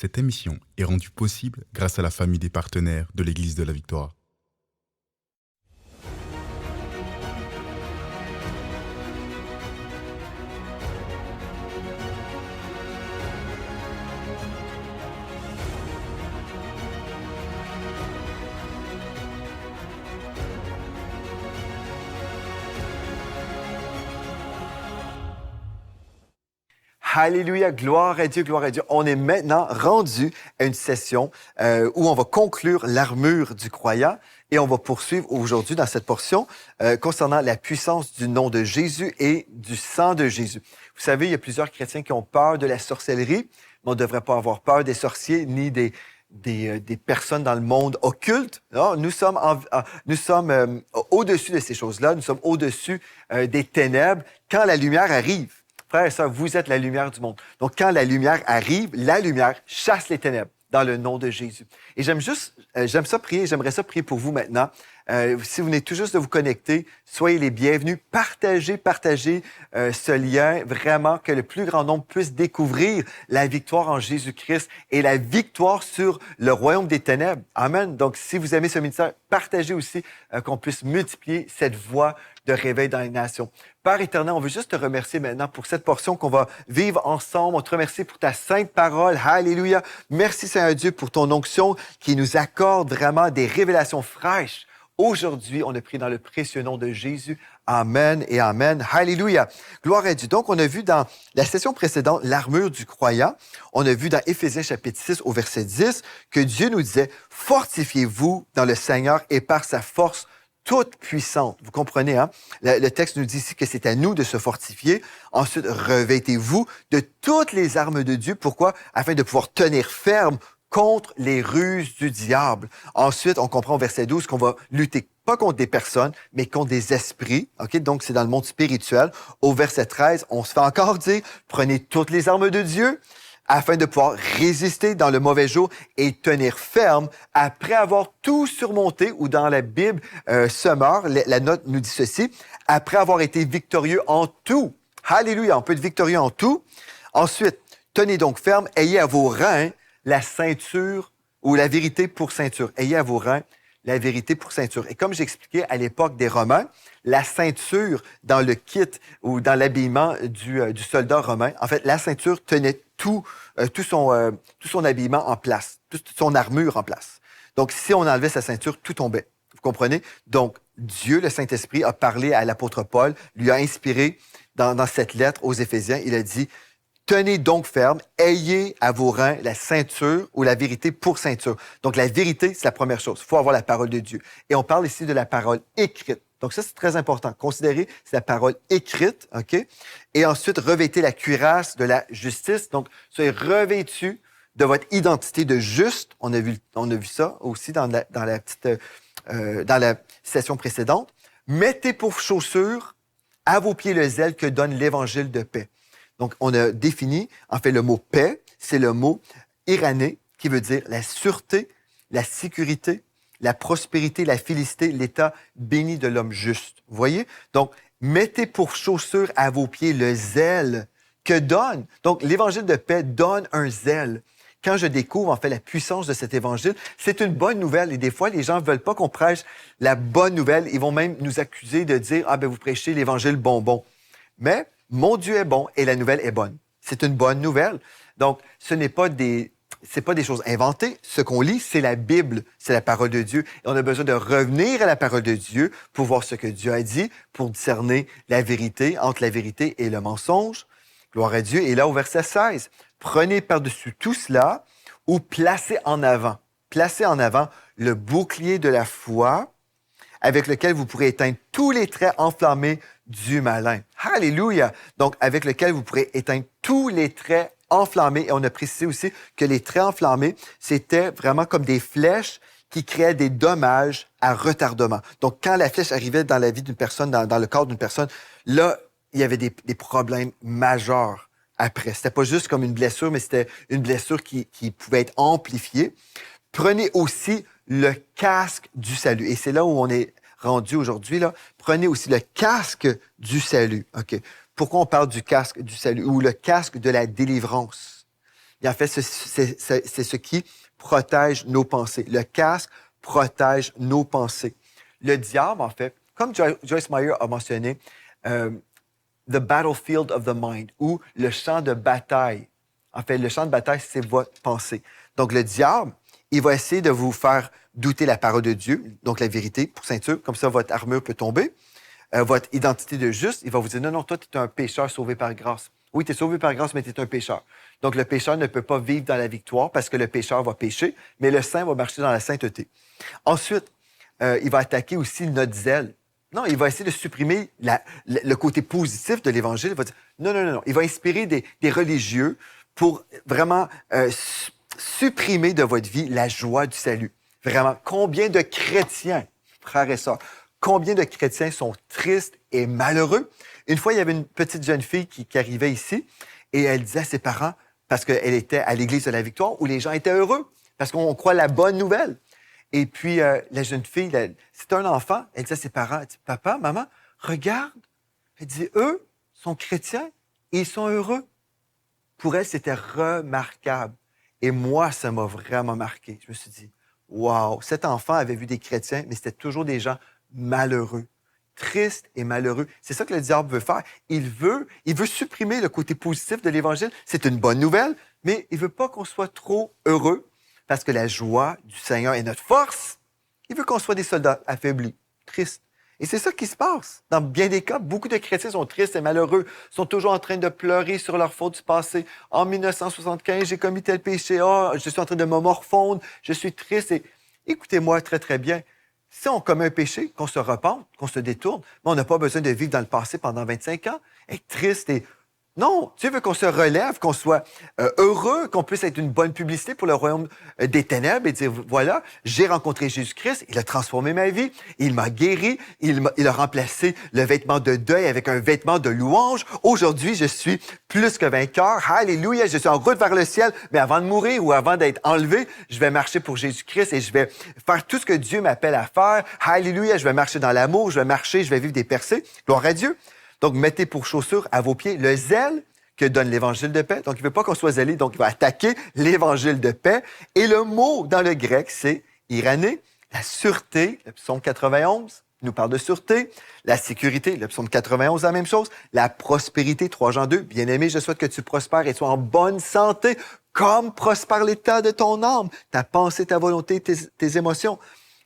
Cette émission est rendue possible grâce à la famille des partenaires de l'Église de la Victoire. Alléluia, gloire à Dieu, gloire à Dieu. On est maintenant rendu à une session où on va conclure l'armure du croyant et on va poursuivre aujourd'hui dans cette portion concernant la puissance du nom de Jésus et du sang de Jésus. Vous savez, il y a plusieurs chrétiens qui ont peur de la sorcellerie, mais on ne devrait pas avoir peur des sorciers ni des personnes dans le monde occulte. Non, nous sommes au-dessus de ces choses-là, nous sommes au-dessus des ténèbres quand la lumière arrive. Frères et sœurs, vous êtes la lumière du monde. Donc, quand la lumière arrive, la lumière chasse les ténèbres dans le nom de Jésus. Et j'aime ça prier, j'aimerais ça prier pour vous maintenant. Si vous venez tout juste de vous connecter, soyez les bienvenus. Partagez ce lien, vraiment, que le plus grand nombre puisse découvrir la victoire en Jésus-Christ et la victoire sur le royaume des ténèbres. Amen. Donc, si vous aimez ce ministère, partagez aussi qu'on puisse multiplier cette voix de réveil dans les nations. Père éternel, on veut juste te remercier maintenant pour cette portion qu'on va vivre ensemble. On te remercie pour ta sainte parole. Alléluia. Merci Seigneur Dieu pour ton onction qui nous accorde vraiment des révélations fraîches. Aujourd'hui, on a pris dans le précieux nom de Jésus. Amen et Amen. Alléluia. Gloire à Dieu. Donc, on a vu dans la session précédente l'armure du croyant. On a vu dans Éphésiens chapitre 6 au verset 10 que Dieu nous disait « Fortifiez-vous dans le Seigneur et par sa force toute puissante. » Vous comprenez, hein? Le texte nous dit ici que c'est à nous de se fortifier. Ensuite, revêtez-vous de toutes les armes de Dieu. Pourquoi? Afin de pouvoir tenir ferme contre les ruses du diable. Ensuite, on comprend au verset 12 qu'on va lutter pas contre des personnes, mais contre des esprits. OK? Donc, c'est dans le monde spirituel. Au verset 13, on se fait encore dire, prenez toutes les armes de Dieu afin de pouvoir résister dans le mauvais jour et tenir ferme après avoir tout surmonté, ou dans la Bible, Summer, la note nous dit ceci, après avoir été victorieux en tout. Alléluia, on peut être victorieux en tout. Ensuite, tenez donc ferme, ayez à vos reins la ceinture ou la vérité pour ceinture. Ayez à vos reins la vérité pour ceinture. Et comme j'expliquais à l'époque des Romains, la ceinture dans le kit ou dans l'habillement du soldat romain, en fait, la ceinture tenait tout son habillement en place, toute son armure en place. Donc, si on enlevait sa ceinture, tout tombait. Vous comprenez? Donc, Dieu, le Saint-Esprit, a parlé à l'apôtre Paul, lui a inspiré dans cette lettre aux Éphésiens. Il a dit, tenez donc ferme, ayez à vos reins la ceinture ou la vérité pour ceinture. Donc, la vérité, c'est la première chose. Il faut avoir la parole de Dieu. Et on parle ici de la parole écrite. Donc, ça, c'est très important. Considérez, c'est la parole écrite, OK? Et ensuite, revêtez la cuirasse de la justice. Donc, soyez revêtus de votre identité de juste. On a vu ça aussi dans la session précédente. Mettez pour chaussure à vos pieds le zèle que donne l'évangile de paix. Donc, on a défini, en fait, le mot paix, c'est le mot irané, qui veut dire la sûreté, la sécurité, la prospérité, la félicité, l'état béni de l'homme juste. Vous voyez? Donc, mettez pour chaussure à vos pieds le zèle que donne. Donc, l'évangile de paix donne un zèle. Quand je découvre, en fait, la puissance de cet évangile, c'est une bonne nouvelle. Et des fois, les gens ne veulent pas qu'on prêche la bonne nouvelle. Ils vont même nous accuser de dire « Ah, ben vous prêchez l'évangile bonbon. » Mais mon Dieu est bon et la nouvelle est bonne. C'est une bonne nouvelle. Donc, c'est pas des choses inventées. Ce qu'on lit, c'est la Bible, c'est la parole de Dieu. Et on a besoin de revenir à la parole de Dieu pour voir ce que Dieu a dit, pour discerner la vérité entre la vérité et le mensonge. Gloire à Dieu. Et là, au verset 16, prenez par-dessus tout cela ou placez en avant le bouclier de la foi avec lequel vous pourrez éteindre tous les traits enflammés du malin. Alléluia! Donc, avec lequel vous pourrez éteindre tous les traits enflammés. Et on a précisé aussi que les traits enflammés, c'était vraiment comme des flèches qui créaient des dommages à retardement. Donc, quand la flèche arrivait dans la vie d'une personne, dans le corps d'une personne, là, il y avait des problèmes majeurs après. C'était pas juste comme une blessure, mais c'était une blessure qui pouvait être amplifiée. Prenez aussi le casque du salut. Et c'est là où on est rendu aujourd'hui, là. Prenez aussi le casque du salut. OK. Pourquoi on parle du casque du salut ou le casque de la délivrance? Et en fait, c'est ce qui protège nos pensées. Le casque protège nos pensées. Le diable, en fait, comme Joyce Meyer a mentionné, the battlefield of the mind, ou le champ de bataille. En fait, le champ de bataille, c'est votre pensée. Donc, le diable, il va essayer de vous faire douter la parole de Dieu, donc la vérité pour ceinture, comme ça, votre armure peut tomber. Votre identité de juste, il va vous dire, non, non, toi, tu es un pécheur sauvé par grâce. Oui, tu es sauvé par grâce, mais tu es un pécheur. Donc, le pécheur ne peut pas vivre dans la victoire parce que le pécheur va pécher, mais le saint va marcher dans la sainteté. Ensuite, il va attaquer aussi notre zèle. Non, il va essayer de supprimer le côté positif de l'Évangile. Il va dire, non, non, non, non. Il va inspirer des religieux pour vraiment supprimer de votre vie la joie du salut. Vraiment, combien de chrétiens, frères et sœurs, combien de chrétiens sont tristes et malheureux? Une fois, il y avait une petite jeune fille qui arrivait ici et elle disait à ses parents, parce qu'elle était à l'Église de la Victoire, où les gens étaient heureux, parce qu'on croit la bonne nouvelle. Et puis, la jeune fille, c'était un enfant, elle disait à ses parents, elle dit, papa, maman, regarde. Elle dit, eux sont chrétiens et ils sont heureux. Pour elle, c'était remarquable. Et moi, ça m'a vraiment marqué. Je me suis dit, wow, cet enfant avait vu des chrétiens, mais c'était toujours des gens malheureux, tristes et malheureux. C'est ça que le diable veut faire. Il veut supprimer le côté positif de l'Évangile. C'est une bonne nouvelle, mais il veut pas qu'on soit trop heureux parce que la joie du Seigneur est notre force. Il veut qu'on soit des soldats affaiblis, tristes. Et c'est ça qui se passe. Dans bien des cas, beaucoup de chrétiens sont tristes et malheureux, sont toujours en train de pleurer sur leurs fautes du passé. En 1975, j'ai commis tel péché. Oh, je suis en train de me morfondre. Je suis triste. Et écoutez-moi très, très bien. Si on commet un péché, qu'on se repente, qu'on se détourne, mais on n'a pas besoin de vivre dans le passé pendant 25 ans, être triste et... Non, Dieu veut qu'on se relève, qu'on soit heureux, qu'on puisse être une bonne publicité pour le royaume des ténèbres et dire, voilà, j'ai rencontré Jésus-Christ, il a transformé ma vie, il m'a guéri, il a remplacé le vêtement de deuil avec un vêtement de louange. Aujourd'hui, je suis plus que vainqueur. Alléluia, je suis en route vers le ciel, mais avant de mourir ou avant d'être enlevé, je vais marcher pour Jésus-Christ et je vais faire tout ce que Dieu m'appelle à faire. Alléluia, je vais marcher dans l'amour, je vais vivre des percées. Gloire à Dieu. Donc, mettez pour chaussure à vos pieds le zèle que donne l'Évangile de paix. Donc, il ne veut pas qu'on soit zélé, donc il va attaquer l'Évangile de paix. Et le mot dans le grec, c'est irané, la sûreté, le psaume 91 nous parle de sûreté, la sécurité, le psaume 91, la même chose, la prospérité, 3 Jean 2, bien-aimé, je souhaite que tu prospères et sois en bonne santé, comme prospère l'état de ton âme, ta pensée, ta volonté, tes émotions.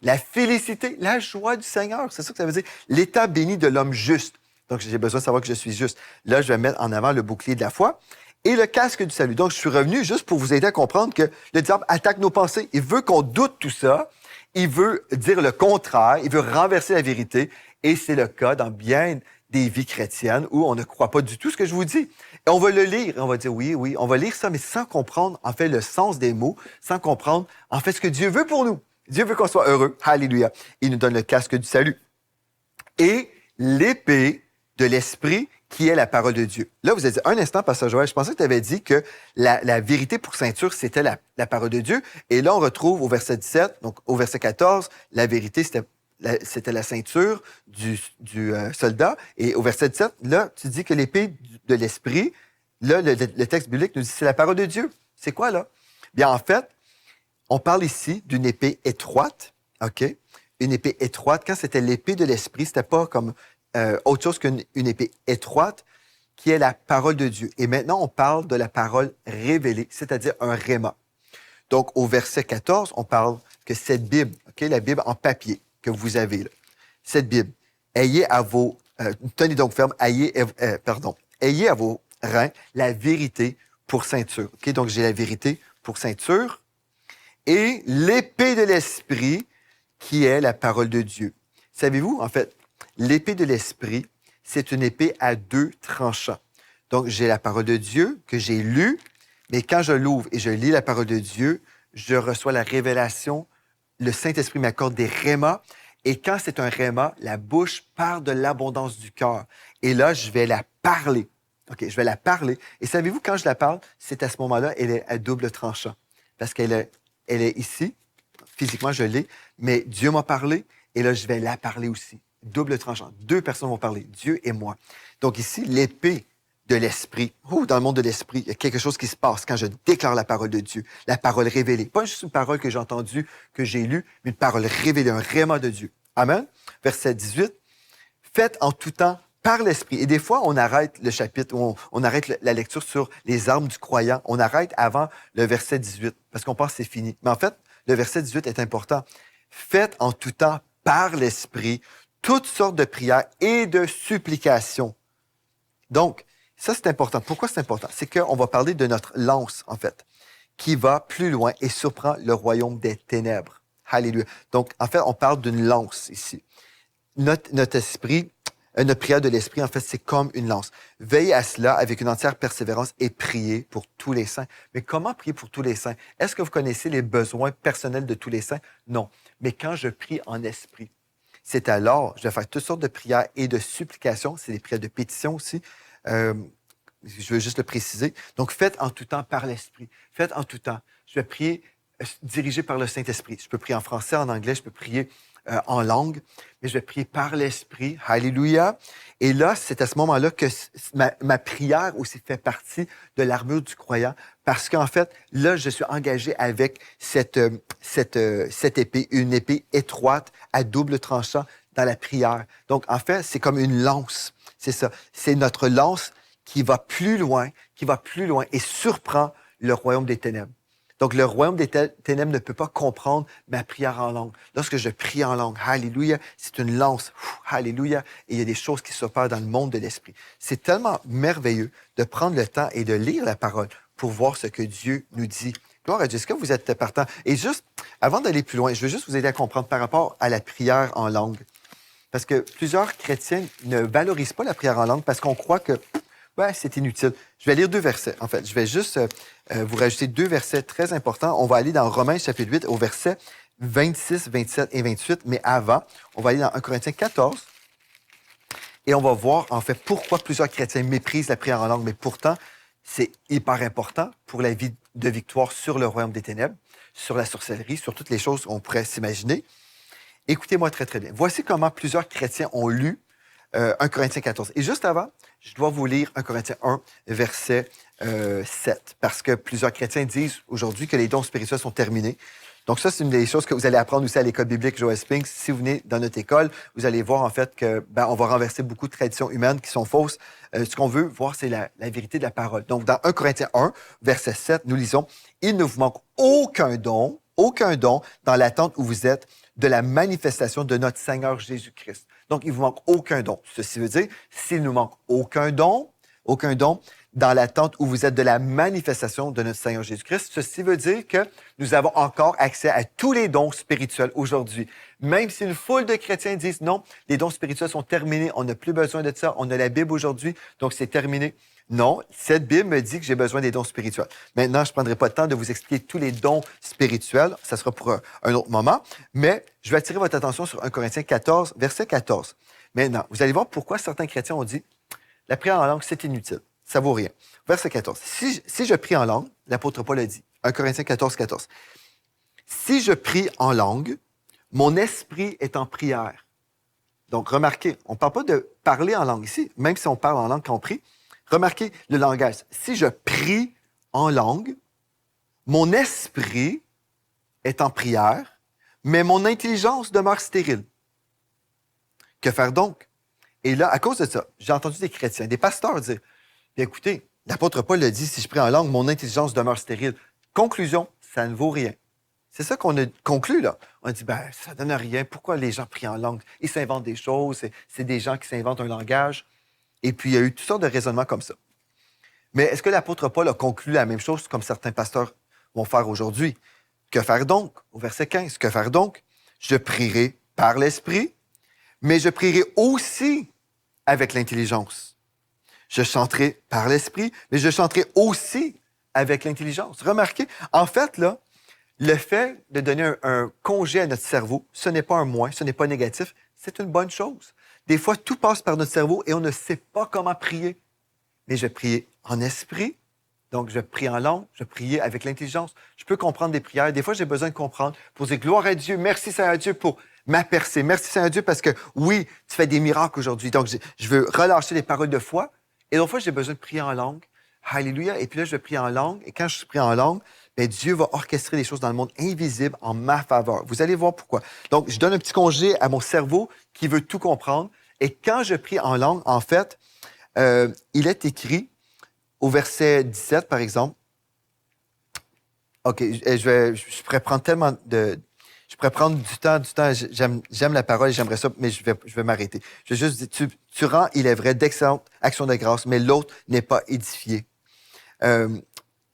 La félicité, la joie du Seigneur, c'est ça que ça veut dire. L'état béni de l'homme juste. Donc, j'ai besoin de savoir que je suis juste. Là, je vais mettre en avant le bouclier de la foi et le casque du salut. Donc, je suis revenu juste pour vous aider à comprendre que le diable attaque nos pensées. Il veut qu'on doute tout ça. Il veut dire le contraire. Il veut renverser la vérité. Et c'est le cas dans bien des vies chrétiennes où on ne croit pas du tout ce que je vous dis. Et on va le lire. Et on va dire, oui, oui, on va lire ça, mais sans comprendre, en fait, le sens des mots, sans comprendre, en fait, ce que Dieu veut pour nous. Dieu veut qu'on soit heureux. Alléluia. Il nous donne le casque du salut. Et l'épée de l'Esprit qui est la parole de Dieu. Là, vous avez dit, un instant, Pasteur Joël, je pensais que tu avais dit que la vérité pour ceinture, c'était la parole de Dieu. Et là, on retrouve au verset 17, donc au verset 14, la vérité, c'était la ceinture du soldat. Et au verset 17, là, tu dis que l'épée de l'Esprit, là, le texte biblique nous dit, c'est la parole de Dieu. C'est quoi, là? Bien, en fait, on parle ici d'une épée étroite, OK? Une épée étroite. Quand c'était l'épée de l'Esprit, c'était pas comme autre chose qu'une épée étroite, qui est la parole de Dieu. Et maintenant, on parle de la parole révélée, c'est-à-dire un réma. Donc, au verset 14, on parle que cette Bible, OK, la Bible en papier que vous avez là, cette Bible, ayez à vos, tenez donc ferme, ayez à vos reins la vérité pour ceinture. OK, donc j'ai la vérité pour ceinture et l'épée de l'Esprit qui est la parole de Dieu. Savez-vous, en fait, l'épée de l'Esprit, c'est une épée à 2 tranchants. Donc, j'ai la parole de Dieu que j'ai lue, mais quand je l'ouvre et je lis la parole de Dieu, je reçois la révélation. Le Saint-Esprit m'accorde des rémas. Et quand c'est un réma, la bouche parle de l'abondance du cœur. Et là, je vais la parler. OK, je vais la parler. Et savez-vous, quand je la parle, c'est à ce moment-là, elle est à double tranchant. Parce qu'elle est ici. Physiquement, je l'ai. Mais Dieu m'a parlé. Et là, je vais la parler aussi. Double tranchant. 2 personnes vont parler, Dieu et moi. Donc ici, l'épée de l'esprit. Dans le monde de l'esprit, il y a quelque chose qui se passe quand je déclare la parole de Dieu, la parole révélée. Pas juste une parole que j'ai entendue, que j'ai lue, mais une parole révélée, un rhéma de Dieu. Amen. Verset 18. Faites en tout temps par l'esprit. Et des fois, on arrête le chapitre, on arrête la lecture sur les armes du croyant. On arrête avant le verset 18 parce qu'on pense que c'est fini. Mais en fait, le verset 18 est important. Faites en tout temps par l'esprit toutes sortes de prières et de supplications. Donc, ça, c'est important. Pourquoi c'est important? C'est qu'on va parler de notre lance, en fait, qui va plus loin et surprend le royaume des ténèbres. Alléluia. Donc, en fait, on parle d'une lance ici. Notre esprit, notre prière de l'esprit, en fait, c'est comme une lance. Veillez à cela avec une entière persévérance et priez pour tous les saints. Mais comment prier pour tous les saints? Est-ce que vous connaissez les besoins personnels de tous les saints? Non. Mais quand je prie en esprit, c'est alors, je vais faire toutes sortes de prières et de supplications. C'est des prières de pétition aussi. Je veux juste le préciser. Donc, faites en tout temps par l'Esprit. Faites en tout temps. Je vais prier dirigé par le Saint-Esprit. Je peux prier en français, en anglais, je peux prier en langue, mais je vais prier par l'Esprit. Alléluia. Et là, c'est à ce moment-là que ma prière aussi fait partie de l'armure du croyant, parce qu'en fait, là, je suis engagé avec cette épée, une épée étroite à double tranchant dans la prière. Donc, en fait, c'est comme une lance. C'est ça. C'est notre lance qui va plus loin et surprend le royaume des ténèbres. Donc, le royaume des ténèbres ne peut pas comprendre ma prière en langue. Lorsque je prie en langue, alléluia, c'est une lance, alléluia, et il y a des choses qui s'opèrent dans le monde de l'esprit. C'est tellement merveilleux de prendre le temps et de lire la parole pour voir ce que Dieu nous dit. Gloire à Dieu. Est-ce que vous êtes partant? Et juste, avant d'aller plus loin, je veux juste vous aider à comprendre par rapport à la prière en langue. Parce que plusieurs chrétiens ne valorisent pas la prière en langue parce qu'on croit que c'est inutile. Je vais lire 2 versets. En fait, je vais juste vous rajouter 2 versets très importants. On va aller dans Romains chapitre 8 au verset 26, 27 et 28. Mais avant, on va aller dans 1 Corinthiens 14 et on va voir, en fait, pourquoi plusieurs chrétiens méprisent la prière en langue. Mais pourtant, c'est hyper important pour la vie de victoire sur le royaume des ténèbres, sur la sorcellerie, sur toutes les choses qu'on pourrait s'imaginer. Écoutez-moi très, très bien. Voici comment plusieurs chrétiens ont lu 1 Corinthiens 14. Et juste avant, je dois vous lire 1 Corinthiens 1, verset 7, parce que plusieurs chrétiens disent aujourd'hui que les dons spirituels sont terminés. Donc ça, c'est une des choses que vous allez apprendre aussi à l'école biblique Joel Spinks. Si vous venez dans notre école, vous allez voir en fait que on va renverser beaucoup de traditions humaines qui sont fausses. Ce qu'on veut voir, c'est la vérité de la parole. Donc dans 1 Corinthiens 1, verset 7, nous lisons « Il ne vous manque aucun don dans l'attente où vous êtes de la manifestation de notre Seigneur Jésus-Christ. » Donc, il ne vous manque aucun don. Ceci veut dire, s'il nous manque aucun don dans l'attente où vous êtes de la manifestation de notre Seigneur Jésus-Christ, ceci veut dire que nous avons encore accès à tous les dons spirituels aujourd'hui. Même si une foule de chrétiens disent non, les dons spirituels sont terminés, on n'a plus besoin de ça, on a la Bible aujourd'hui, donc c'est terminé. Non, cette Bible me dit que j'ai besoin des dons spirituels. Maintenant, je ne prendrai pas le temps de vous expliquer tous les dons spirituels. Ça sera pour un autre moment. Mais je vais attirer votre attention sur 1 Corinthiens 14, verset 14. Maintenant, vous allez voir pourquoi certains chrétiens ont dit la prière en langue, c'est inutile. Ça ne vaut rien. Verset 14. Si je prie en langue, l'apôtre Paul a dit, 1 Corinthiens 14, 14. Si je prie en langue, mon esprit est en prière. Donc, remarquez, on ne parle pas de parler en langue ici, même si on parle en langue quand on prie. Remarquez le langage. Si je prie en langue, mon esprit est en prière, mais mon intelligence demeure stérile. Que faire donc? Et là, à cause de ça, j'ai entendu des chrétiens, des pasteurs dire, écoutez, l'apôtre Paul a dit, si je prie en langue, mon intelligence demeure stérile. Conclusion, ça ne vaut rien. C'est ça qu'on a conclu, là. On a dit, ça donne rien. Pourquoi les gens prient en langue? Ils s'inventent des choses. C'est des gens qui s'inventent un langage. Et puis, il y a eu toutes sortes de raisonnements comme ça. Mais est-ce que l'apôtre Paul a conclu la même chose comme certains pasteurs vont faire aujourd'hui? Que faire donc? Au verset 15, que faire donc? Je prierai par l'Esprit, mais je prierai aussi avec l'intelligence. Je chanterai par l'Esprit, mais je chanterai aussi avec l'intelligence. Remarquez, en fait, là, le fait de donner un congé à notre cerveau, ce n'est pas un moins, ce n'est pas négatif, c'est une bonne chose. Des fois, tout passe par notre cerveau et on ne sait pas comment prier. Mais je prie en esprit, donc je prie en langue, je prie avec l'intelligence. Je peux comprendre des prières. Des fois, j'ai besoin de comprendre pour dire gloire à Dieu, merci Seigneur Dieu pour ma percée. Merci Seigneur Dieu parce que oui, tu fais des miracles aujourd'hui. Donc, je veux relâcher les paroles de foi Et d'autres fois, j'ai besoin de prier en langue. Alléluia. Et puis là, je vais prier en langue. Et quand je prie en langue, bien, Dieu va orchestrer les choses dans le monde invisible en ma faveur. Vous allez voir pourquoi. Donc, je donne un petit congé à mon cerveau qui veut tout comprendre. Et quand je prie en langue, en fait, il est écrit au verset 17, par exemple. OK, je pourrais prendre tellement de... Je pourrais prendre du temps. J'aime la parole et j'aimerais ça, mais je vais m'arrêter. Je vais juste dire, tu rends, il est vrai, d'excellentes actions de grâce, mais l'autre n'est pas édifié. Là,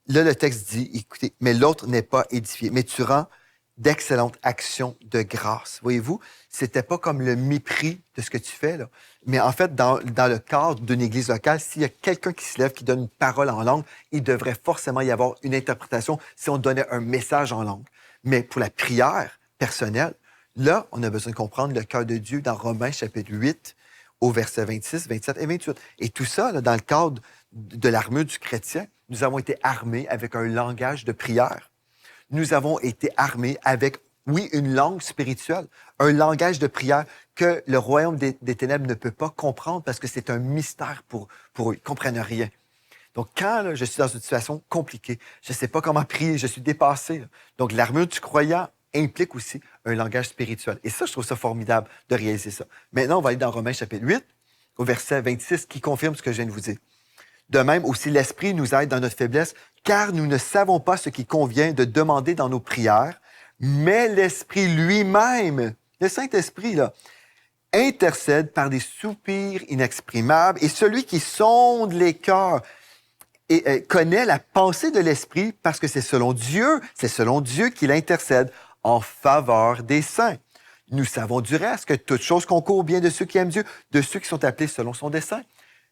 le texte dit, écoutez, mais l'autre n'est pas édifié, mais tu rends d'excellentes actions de grâce. Voyez-vous, c'était pas comme le mépris de ce que tu fais, là. Mais en fait, dans le cadre d'une église locale, s'il y a quelqu'un qui se lève, qui donne une parole en langue, il devrait forcément y avoir une interprétation si on donnait un message en langue. Mais pour la prière personnelle, là, on a besoin de comprendre le cœur de Dieu dans Romains chapitre 8, au verset 26, 27 et 28. Et tout ça, là, dans le cadre de l'armure du chrétien, nous avons été armés avec un langage de prière. Nous avons été armés avec, oui, une langue spirituelle, un langage de prière que le royaume des ténèbres ne peut pas comprendre parce que c'est un mystère pour eux. Ils ne comprennent rien. Donc, quand là, je suis dans une situation compliquée, je ne sais pas comment prier, je suis dépassé. Là. Donc, l'armure du croyant implique aussi un langage spirituel. Et ça, je trouve ça formidable de réaliser ça. Maintenant, on va aller dans Romains chapitre 8, au verset 26, qui confirme ce que je viens de vous dire. De même, aussi, l'Esprit nous aide dans notre faiblesse, car nous ne savons pas ce qui convient de demander dans nos prières, mais l'Esprit lui-même, le Saint-Esprit, là, intercède par des soupirs inexprimables, et celui qui sonde les cœurs et connaît la pensée de l'Esprit, parce que c'est selon Dieu qu'il intercède en faveur des saints. Nous savons du reste que toute chose concourt au bien de ceux qui aiment Dieu, de ceux qui sont appelés selon son dessein.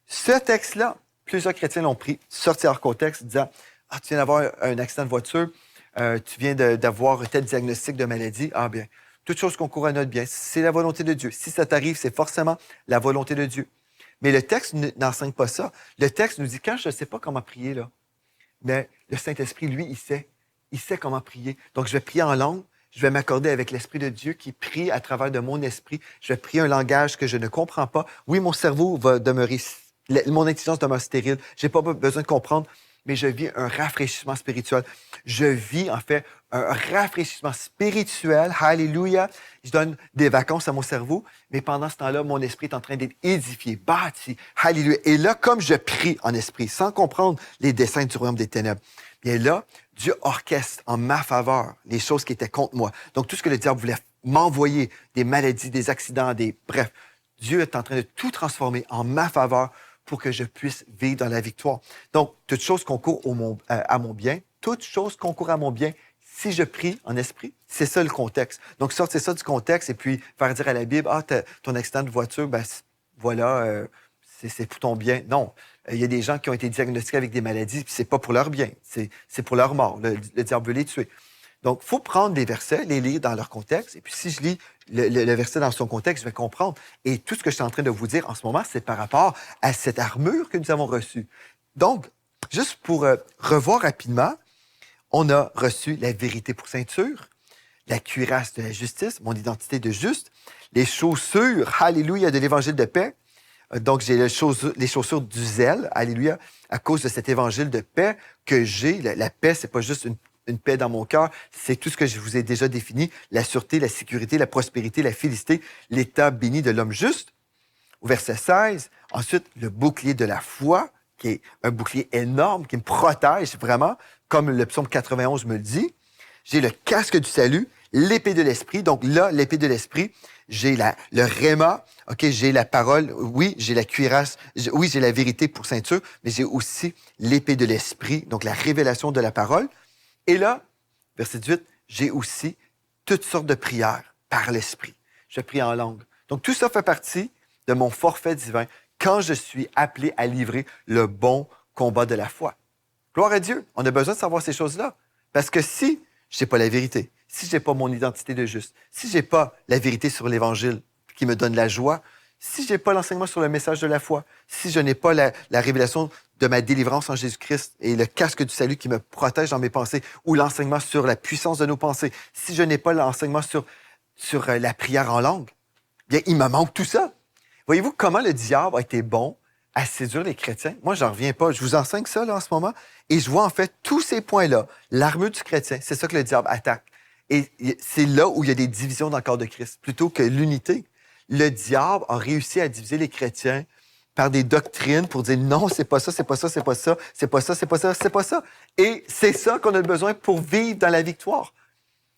Ce texte-là, plusieurs chrétiens l'ont pris, sorti hors contexte, disant « Ah, tu viens d'avoir un accident de voiture, tu viens d'avoir un tel diagnostic de maladie. Ah bien, toute chose concourt à notre bien. C'est la volonté de Dieu. Si ça t'arrive, c'est forcément la volonté de Dieu. » Mais le texte n'enseigne pas ça. Le texte nous dit, quand je ne sais pas comment prier, là, mais le Saint-Esprit, lui, il sait. Il sait comment prier. Donc, je vais prier en langue. Je vais m'accorder avec l'Esprit de Dieu qui prie à travers de mon esprit. Je vais prier un langage que je ne comprends pas. Oui, mon cerveau va demeurer, mon intelligence demeure stérile. Je n'ai pas besoin de comprendre, mais je vis un rafraîchissement spirituel. Je vis, en fait, un rafraîchissement spirituel. Alléluia. Je donne des vacances à mon cerveau, mais pendant ce temps-là, mon esprit est en train d'être édifié, bâti. Alléluia. Et là, comme je prie en esprit, sans comprendre les desseins du royaume des ténèbres, bien là, Dieu orchestre en ma faveur les choses qui étaient contre moi. Donc, tout ce que le diable voulait m'envoyer, des maladies, des accidents, bref, Dieu est en train de tout transformer en ma faveur pour que je puisse vivre dans la victoire. Donc, toute chose concourt à mon bien. Toute chose concourt à mon bien si je prie en esprit. C'est ça le contexte. Donc, sortez ça du contexte et puis faire dire à la Bible, « Ah, ton accident de voiture, ben voilà, c'est pour ton bien. » Non. Il y a des gens qui ont été diagnostiqués avec des maladies, puis c'est pas pour leur bien, c'est pour leur mort. Le diable veut les tuer. Donc, il faut prendre les versets, les lire dans leur contexte, et puis si je lis le verset dans son contexte, je vais comprendre. Et tout ce que je suis en train de vous dire en ce moment, c'est par rapport à cette armure que nous avons reçue. Donc, juste pour revoir rapidement, on a reçu la vérité pour ceinture, la cuirasse de la justice, mon identité de juste, les chaussures, alléluia, de l'évangile de paix. Donc, j'ai les chaussures du zèle, alléluia, à cause de cet évangile de paix que j'ai. La paix, c'est pas juste une paix dans mon cœur, c'est tout ce que je vous ai déjà défini, la sûreté, la sécurité, la prospérité, la félicité, l'état béni de l'homme juste. Au verset 16, ensuite, le bouclier de la foi, qui est un bouclier énorme, qui me protège vraiment, comme le psaume 91 me le dit. J'ai le casque du salut, l'épée de l'esprit. Donc là, l'épée de l'esprit, j'ai le réma, OK, j'ai la parole, oui, j'ai la cuirasse, oui, j'ai la vérité pour ceinture, mais j'ai aussi l'épée de l'esprit, donc la révélation de la parole. Et là, verset 18, j'ai aussi toutes sortes de prières par l'esprit. Je prie en langue. Donc tout ça fait partie de mon forfait divin quand je suis appelé à livrer le bon combat de la foi. Gloire à Dieu, on a besoin de savoir ces choses-là. Parce que si je n'ai pas la vérité, si je n'ai pas mon identité de juste, si je n'ai pas la vérité sur l'Évangile qui me donne la joie, si je n'ai pas l'enseignement sur le message de la foi, si je n'ai pas la révélation de ma délivrance en Jésus-Christ et le casque du salut qui me protège dans mes pensées ou l'enseignement sur la puissance de nos pensées, si je n'ai pas l'enseignement sur la prière en langue, bien, il me manque tout ça. Voyez-vous comment le diable a été bon à séduire les chrétiens. Moi, j'en reviens pas. Je vous enseigne ça là, en ce moment. Et je vois en fait tous ces points-là, l'armure du chrétien, c'est ça que le diable attaque. Et c'est là où il y a des divisions dans le corps de Christ, plutôt que l'unité. Le diable a réussi à diviser les chrétiens par des doctrines pour dire non, c'est pas ça, c'est pas ça, c'est pas ça, c'est pas ça, c'est pas ça, c'est pas ça. Et c'est ça qu'on a besoin pour vivre dans la victoire,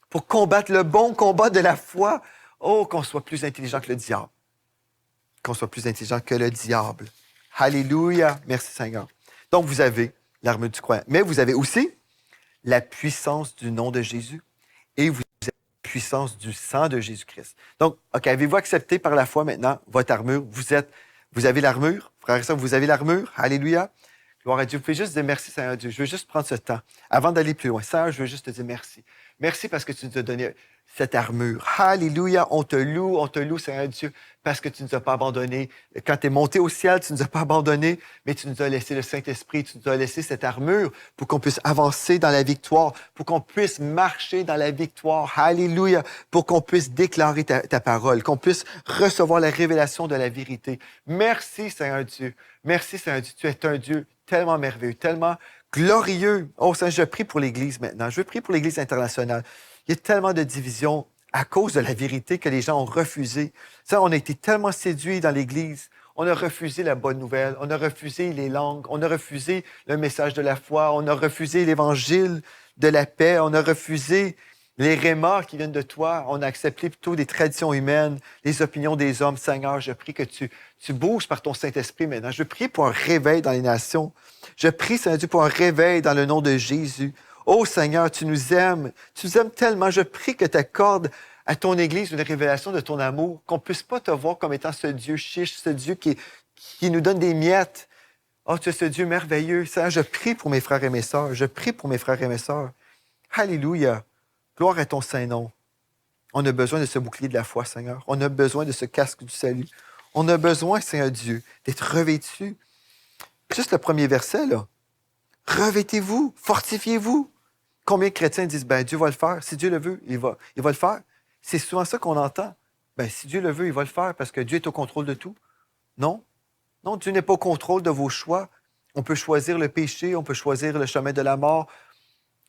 pour combattre le bon combat de la foi. Oh, qu'on soit plus intelligent que le diable. Qu'on soit plus intelligent que le diable. Alléluia. Merci Seigneur. Donc, vous avez l'armure du croyant. Mais vous avez aussi la puissance du nom de Jésus et vous avez la puissance du sang de Jésus-Christ. Donc, OK, avez-vous accepté par la foi maintenant votre armure? Vous avez l'armure? Frères et sœurs, vous avez l'armure? Alléluia. Gloire à Dieu. Vous pouvez juste dire merci, Seigneur Dieu. Je veux juste prendre ce temps avant d'aller plus loin. Seigneur, je veux juste te dire merci. Merci parce que tu nous as donné cette armure. Alléluia. On te loue, Seigneur Dieu, parce que tu ne nous as pas abandonnés. Quand tu es monté au ciel, tu ne nous as pas abandonnés, mais tu nous as laissé le Saint-Esprit, tu nous as laissé cette armure pour qu'on puisse avancer dans la victoire, pour qu'on puisse marcher dans la victoire. Alléluia. Pour qu'on puisse déclarer ta parole, qu'on puisse recevoir la révélation de la vérité. Merci, Seigneur Dieu. Merci, Seigneur Dieu. Tu es un Dieu tellement merveilleux, tellement glorieux. Oh, Seigneur, je prie pour l'Église maintenant. Je prie pour l'Église internationale. Il y a tellement de divisions à cause de la vérité que les gens ont refusé. Ça, on a été tellement séduits dans l'Église. On a refusé la bonne nouvelle. On a refusé les langues. On a refusé le message de la foi. On a refusé l'Évangile de la paix. On a refusé les rémas qui viennent de toi. On a accepté plutôt des traditions humaines, les opinions des hommes. Seigneur, je prie que tu bouges par ton Saint-Esprit maintenant. Je prie pour un réveil dans les nations. Je prie, Seigneur Dieu, pour un réveil dans le nom de Jésus. Oh Seigneur, tu nous aimes. Tu nous aimes tellement. Je prie que tu accordes à ton Église une révélation de ton amour, qu'on ne puisse pas te voir comme étant ce Dieu chiche, ce Dieu qui nous donne des miettes. Oh, tu es ce Dieu merveilleux. Seigneur, je prie pour mes frères et mes sœurs. Je prie pour mes frères et mes sœurs. Alléluia. Gloire à ton Saint-Nom. On a besoin de ce bouclier de la foi, Seigneur. On a besoin de ce casque du salut. On a besoin, Seigneur Dieu, d'être revêtus. Juste le premier verset, là. Revêtez-vous, fortifiez-vous. Combien de chrétiens disent, ben Dieu va le faire. Si Dieu le veut, il va le faire. C'est souvent ça qu'on entend. Ben, si Dieu le veut, il va le faire parce que Dieu est au contrôle de tout. Non. Non, Dieu n'est pas au contrôle de vos choix. On peut choisir le péché, on peut choisir le chemin de la mort.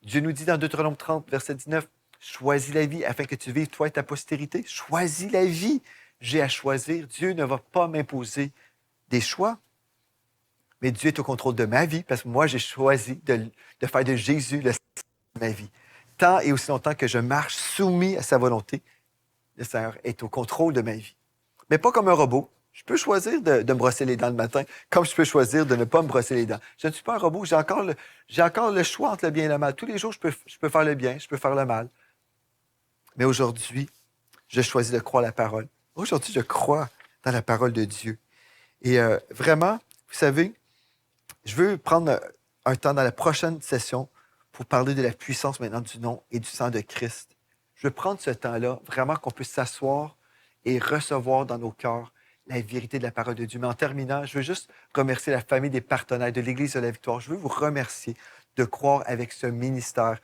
Dieu nous dit dans Deutéronome 30, verset 19, « Choisis la vie afin que tu vives, toi et ta postérité. » Choisis la vie. J'ai à choisir. Dieu ne va pas m'imposer des choix. Mais Dieu est au contrôle de ma vie parce que moi, j'ai choisi de faire de Jésus le Seigneur de ma vie. Tant et aussi longtemps que je marche soumis à sa volonté, le Seigneur est au contrôle de ma vie. Mais pas comme un robot. Je peux choisir de me brosser les dents le matin, comme je peux choisir de ne pas me brosser les dents. Je ne suis pas un robot. J'ai encore le choix entre le bien et le mal. Tous les jours, je peux faire le bien, je peux faire le mal. Mais aujourd'hui, je choisis de croire la parole. Aujourd'hui, je crois dans la parole de Dieu. Et vraiment, vous savez, je veux prendre un temps dans la prochaine session pour parler de la puissance maintenant du nom et du sang de Christ. Je veux prendre ce temps-là, vraiment qu'on puisse s'asseoir et recevoir dans nos cœurs la vérité de la parole de Dieu. Mais en terminant, je veux juste remercier la famille des partenaires de l'Église de la Victoire. Je veux vous remercier de croire avec ce ministère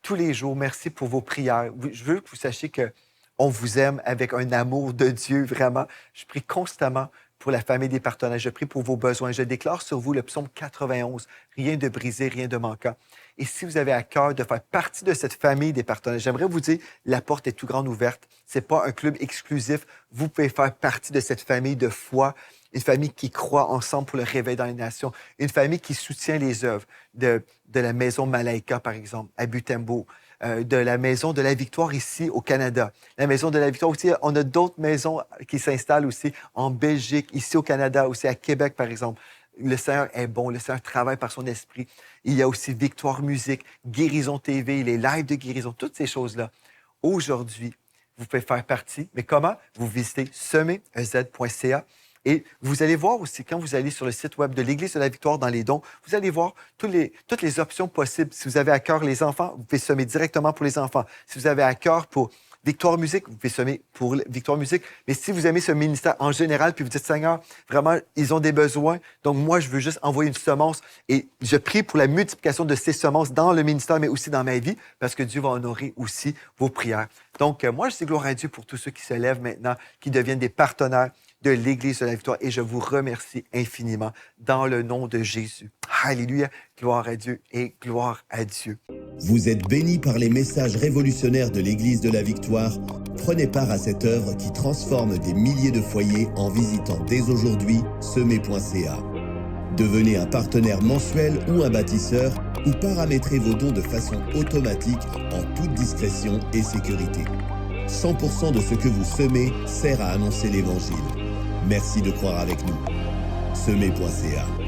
tous les jours. Merci pour vos prières. Je veux que vous sachiez qu'on vous aime avec un amour de Dieu, vraiment. Je prie constamment pour la famille des partenaires. Je prie pour vos besoins. Je déclare sur vous le psaume 91. Rien de brisé, rien de manquant. Et si vous avez à cœur de faire partie de cette famille des partenaires, j'aimerais vous dire, la porte est tout grande ouverte. Ce n'est pas un club exclusif. Vous pouvez faire partie de cette famille de foi, une famille qui croit ensemble pour le réveil dans les nations, une famille qui soutient les œuvres de la Maison Malaika, par exemple, à Butembo, de la Maison de la Victoire ici au Canada. La Maison de la Victoire aussi, on a d'autres maisons qui s'installent aussi en Belgique, ici au Canada, aussi à Québec, par exemple. Le Seigneur est bon, le Seigneur travaille par son esprit. Il y a aussi Victoire Musique, Guérison TV, les lives de guérison, toutes ces choses-là. Aujourd'hui, vous pouvez faire partie. Mais comment? Vous visitez semerez.ca. Et vous allez voir aussi, quand vous allez sur le site web de l'Église de la Victoire dans les dons, vous allez voir toutes les options possibles. Si vous avez à cœur les enfants, vous pouvez semer directement pour les enfants. Si vous avez à cœur pour Victoire Musique, vous pouvez semer pour Victoire Musique. Mais si vous aimez ce ministère en général, puis vous dites, Seigneur, vraiment, ils ont des besoins, donc moi, je veux juste envoyer une semence. Et je prie pour la multiplication de ces semences dans le ministère, mais aussi dans ma vie, parce que Dieu va honorer aussi vos prières. Donc, moi, je dis gloire à Dieu pour tous ceux qui se lèvent maintenant, qui deviennent des partenaires de l'Église de la Victoire. Et je vous remercie infiniment dans le nom de Jésus. Alléluia. Gloire à Dieu et gloire à Dieu. Vous êtes bénis par les messages révolutionnaires de l'Église de la Victoire. Prenez part à cette œuvre qui transforme des milliers de foyers en visitant dès aujourd'hui semer.ca. Devenez un partenaire mensuel ou un bâtisseur ou paramétrez vos dons de façon automatique en toute discrétion et sécurité. 100% de ce que vous semez sert à annoncer l'Évangile. Merci de croire avec nous. Semer.ca